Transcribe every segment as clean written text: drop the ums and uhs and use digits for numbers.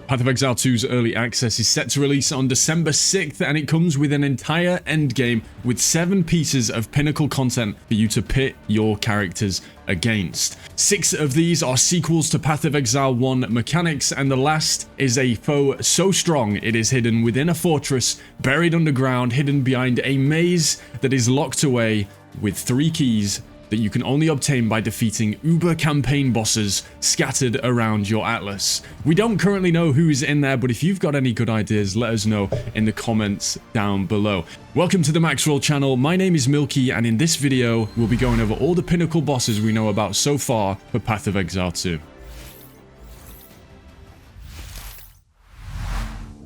Path of Exile 2's early access is set to release on December 6th, and it comes with an entire endgame with 7 pieces of Pinnacle content for you to pit your characters against. 6 of these are sequels to Path of Exile 1 mechanics, and the last is a foe so strong it is hidden within a fortress, buried underground, hidden behind a maze that is locked away with 3 keys that you can only obtain by defeating Uber campaign bosses scattered around your atlas. We don't currently know who's in there, but if you've got any good ideas, let us know in the comments down below. Welcome to the Maxroll channel. My name is Milky, and in this video, we'll be going over all the Pinnacle bosses we know about so far for Path of Exile 2.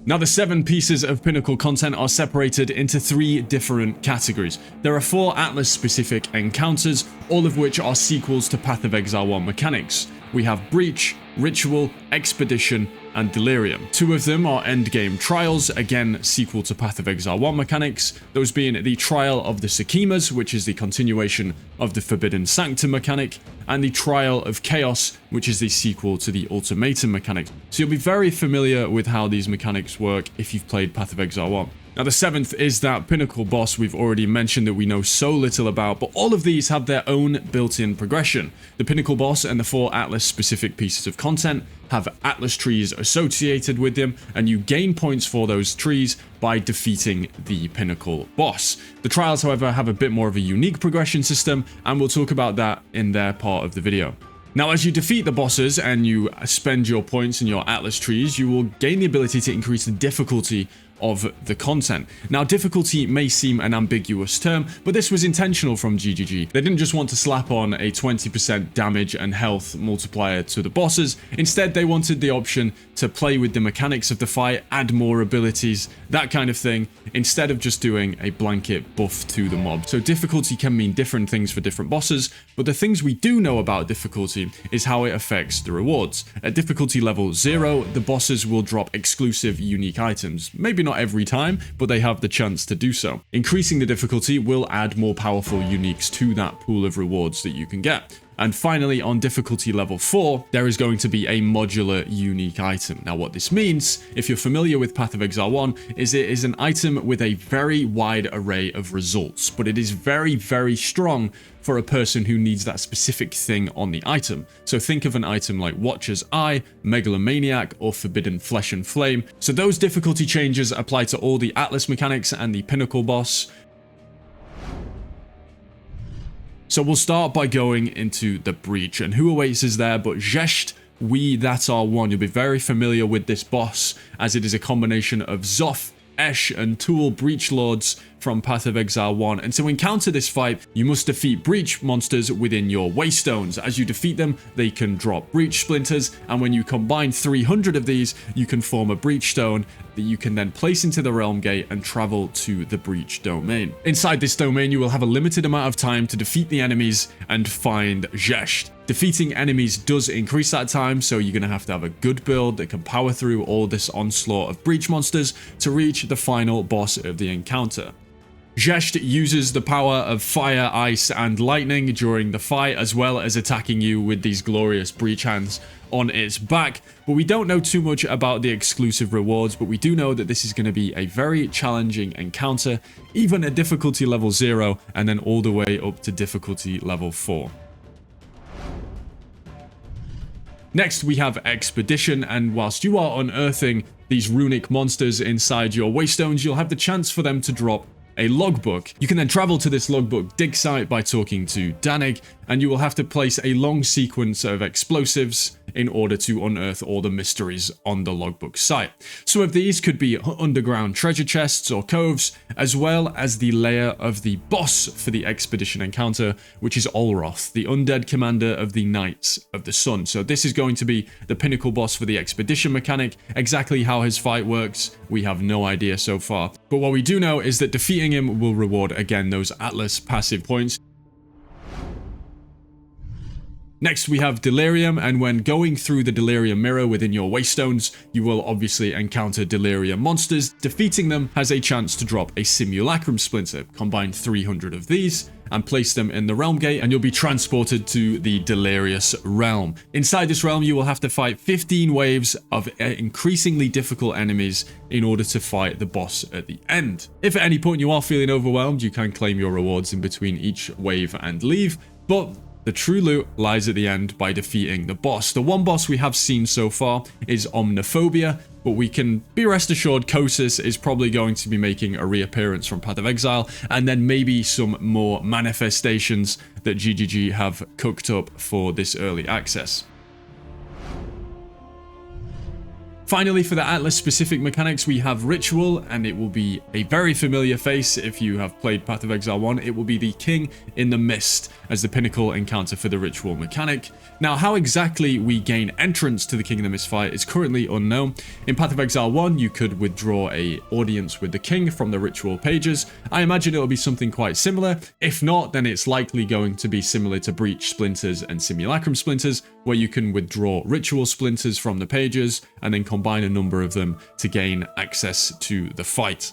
Now, the 7 pieces of Pinnacle content are separated into 3 different categories. There are 4 Atlas-specific encounters, all of which are sequels to Path of Exile 1 mechanics. We have Breach, Ritual, Expedition, and Delirium. 2 of them are endgame trials, again sequel to Path of Exile 1 mechanics, those being the Trial of the Sekhemas, which is the continuation of the Forbidden Sanctum mechanic, and the Trial of Chaos, which is the sequel to the Ultimatum mechanic. So you'll be very familiar with how these mechanics work if you've played Path of Exile 1. Now, the 7th is that Pinnacle boss we've already mentioned that we know so little about, but all of these have their own built-in progression. The Pinnacle boss and the 4 Atlas-specific pieces of content have Atlas trees associated with them, and you gain points for those trees by defeating the Pinnacle boss. The trials, however, have a bit more of a unique progression system, and we'll talk about that in their part of the video. Now, as you defeat the bosses and you spend your points in your Atlas trees, you will gain the ability to increase the difficulty of the content. Now, difficulty may seem an ambiguous term, but this was intentional from GGG. They didn't just want to slap on a 20% damage and health multiplier to the bosses. Instead, they wanted the option to play with the mechanics of the fight, add more abilities, that kind of thing, instead of just doing a blanket buff to the mob. So difficulty can mean different things for different bosses, but the things we do know about difficulty is how it affects the rewards. At difficulty level 0, the bosses will drop exclusive unique items. Maybe not every time, but they have the chance to do so. Increasing the difficulty will add more powerful uniques to that pool of rewards that you can get. And finally, on difficulty level 4, there is going to be a modular unique item. Now, what this means, if you're familiar with Path of Exile 1, is it is an item with a very wide array of results, but it is very, very strong for a person who needs that specific thing on the item. So think of an item like Watcher's Eye, Megalomaniac, or Forbidden Flesh and Flame. So those difficulty changes apply to all the Atlas mechanics and the Pinnacle boss. So we'll start by going into the Breach, and who awaits us there but Zhesht, we that are one. You'll be very familiar with this boss, as it is a combination of Zoth, Esh, and Tool Breach Lords from Path of Exile 1, and to encounter this fight, you must defeat Breach monsters within your Waystones. As you defeat them, they can drop Breach Splinters, and when you combine 300 of these, you can form a Breach Stone that you can then place into the Realm Gate and travel to the Breach Domain. Inside this domain, you will have a limited amount of time to defeat the enemies and find Zhesht. Defeating enemies does increase that time, so you're going to have a good build that can power through all this onslaught of Breach monsters to reach the final boss of the encounter. Zhesht uses the power of fire, ice, and lightning during the fight, as well as attacking you with these glorious breach hands on its back. But we don't know too much about the exclusive rewards, but we do know that this is going to be a very challenging encounter, even at difficulty level 0, and then all the way up to difficulty level 4. Next, we have Expedition, and whilst you are unearthing these runic monsters inside your Waystones, you'll have the chance for them to drop a logbook. You can then travel to this logbook dig site by talking to Danig, and you will have to place a long sequence of explosives in order to unearth all the mysteries on the logbook site. Some of these could be underground treasure chests or coves, as well as the lair of the boss for the Expedition encounter, which is Olroth, the undead commander of the Knights of the Sun. So this is going to be the Pinnacle boss for the Expedition mechanic. Exactly how his fight works, we have no idea so far. But what we do know is that defeating him will reward, again, those Atlas passive points. Next, we have Delirium, and when going through the Delirium mirror within your Waystones, you will obviously encounter Delirium monsters. Defeating them has a chance to drop a Simulacrum Splinter. Combine 300 of these, and place them in the realm gate, and you'll be transported to the Delirious realm. Inside this realm, you will have to fight 15 waves of increasingly difficult enemies in order to fight the boss at the end. If at any point you are feeling overwhelmed, you can claim your rewards in between each wave and leave, but the true loot lies at the end by defeating the boss. The one boss we have seen so far is Omniphobia, but we can be rest assured Kosis is probably going to be making a reappearance from Path of Exile, and then maybe some more manifestations that GGG have cooked up for this early access. Finally, for the Atlas specific mechanics, we have Ritual, and it will be a very familiar face if you have played Path of Exile 1. It will be the King in the Mist as the pinnacle encounter for the Ritual mechanic. Now, how exactly we gain entrance to the King in the Mist fight is currently unknown. In Path of Exile 1, you could withdraw an audience with the King from the Ritual pages. I imagine it'll be something quite similar. If not, then it's likely going to be similar to Breach Splinters and Simulacrum Splinters, where you can withdraw Ritual Splinters from the pages and then combine a number of them to gain access to the fight.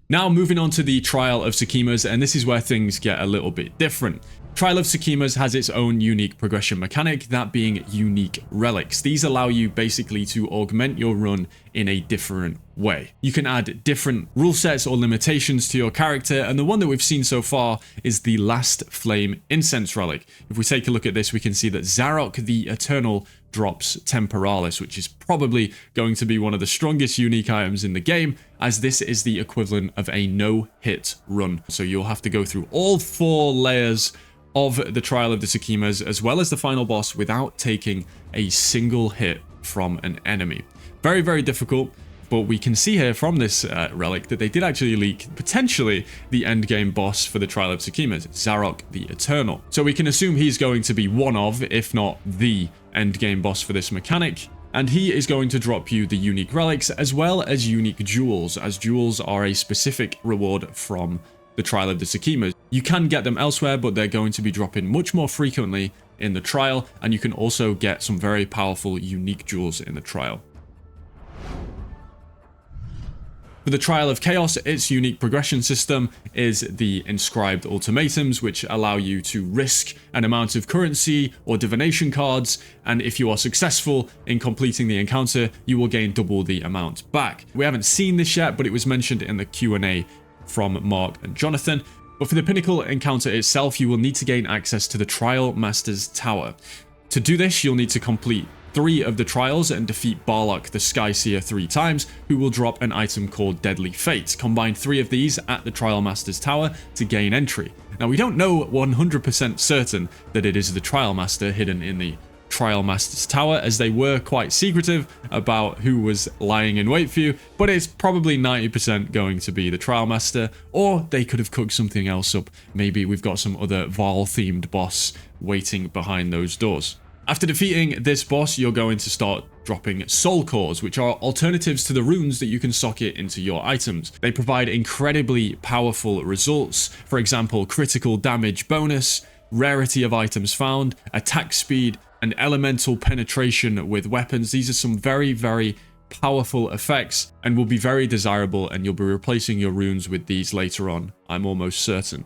Now moving on to the Trial of Sekhemas, and this is where things get a little bit different. Trial of Sekhemas has its own unique progression mechanic, that being unique relics. These allow you basically to augment your run in a different way. You can add different rule sets or limitations to your character, and the one that we've seen so far is the Last Flame Incense relic. If we take a look at this, we can see that Zarok the Eternal drops Temporalis, which is probably going to be one of the strongest unique items in the game, as this is the equivalent of a no-hit run. So you'll have to go through all 4 layers of the Trial of the Sekhemas, as well as the final boss, without taking a single hit from an enemy. Very, very difficult, but we can see here from this relic that they did actually leak potentially the endgame boss for the Trial of Sekhemas, Zarok the Eternal. So we can assume he's going to be one of, if not the endgame boss for this mechanic, and he is going to drop you the unique relics as well as unique jewels, as jewels are a specific reward from the Trial of the Sekhemas. You can get them elsewhere, but they're going to be dropping much more frequently in the trial, and you can also get some very powerful unique jewels in the trial. For the Trial of Chaos, its unique progression system is the inscribed ultimatums, which allow you to risk an amount of currency or divination cards, and if you are successful in completing the encounter, you will gain double the amount back. We haven't seen this yet, but it was mentioned in the Q&A from Mark and Jonathan. But for the Pinnacle encounter itself, you will need to gain access to the Trial Master's Tower. To do this, you'll need to complete 3 of the trials and defeat Barlock the Skyseer 3 times, who will drop an item called Deadly Fate. Combine 3 of these at the Trial Master's Tower to gain entry. Now, we don't know 100% certain that it is the Trial Master hidden in the Trial Master's Tower, as they were quite secretive about who was lying in wait for you, but it's probably 90% going to be the Trial Master, or they could have cooked something else up. Maybe we've got some other Varl-themed boss waiting behind those doors. After defeating this boss, you're going to start dropping soul cores, which are alternatives to the runes that you can socket into your items. They provide incredibly powerful results, for example, critical damage bonus, rarity of items found, attack speed, and elemental penetration with weapons. These are some very, very powerful effects and will be very desirable, and you'll be replacing your runes with these later on, I'm almost certain.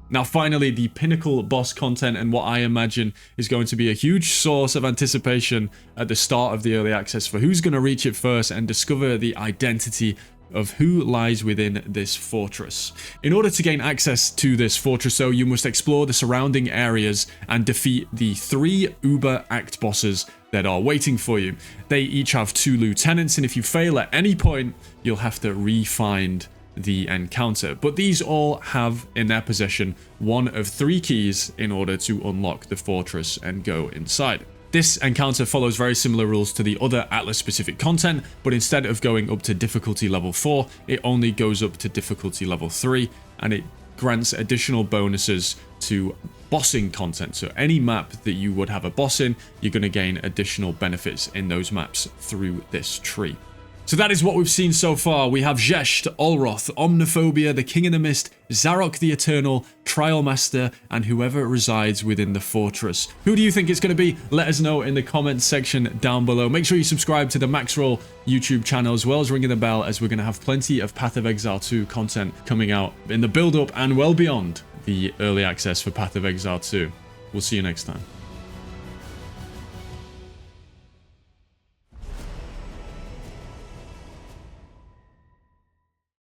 Now finally, the Pinnacle Boss content, and what I imagine is going to be a huge source of anticipation at the start of the early access for who's going to reach it first and discover the identity of who lies within this fortress. In order to gain access to this fortress, though, you must explore the surrounding areas and defeat the 3 Uber Act bosses that are waiting for you. They each have 2 lieutenants, and if you fail at any point, you'll have to re-find the encounter. But these all have in their possession one of 3 keys in order to unlock the fortress and go inside. This encounter follows very similar rules to the other Atlas specific content, but instead of going up to difficulty level 4, it only goes up to difficulty level 3, and it grants additional bonuses to bossing content. So any map that you would have a boss in, you're going to gain additional benefits in those maps through this tree. So that is what we've seen so far. We have Zhesht, Olroth, Omniphobia, the King of the Mist, Zarok the Eternal, Trial Master, and whoever resides within the fortress. Who do you think it's going to be? Let us know in the comments section down below. Make sure you subscribe to the Maxroll YouTube channel as well as ringing the bell, as we're going to have plenty of Path of Exile 2 content coming out in the build-up and well beyond the early access for Path of Exile 2. We'll see you next time.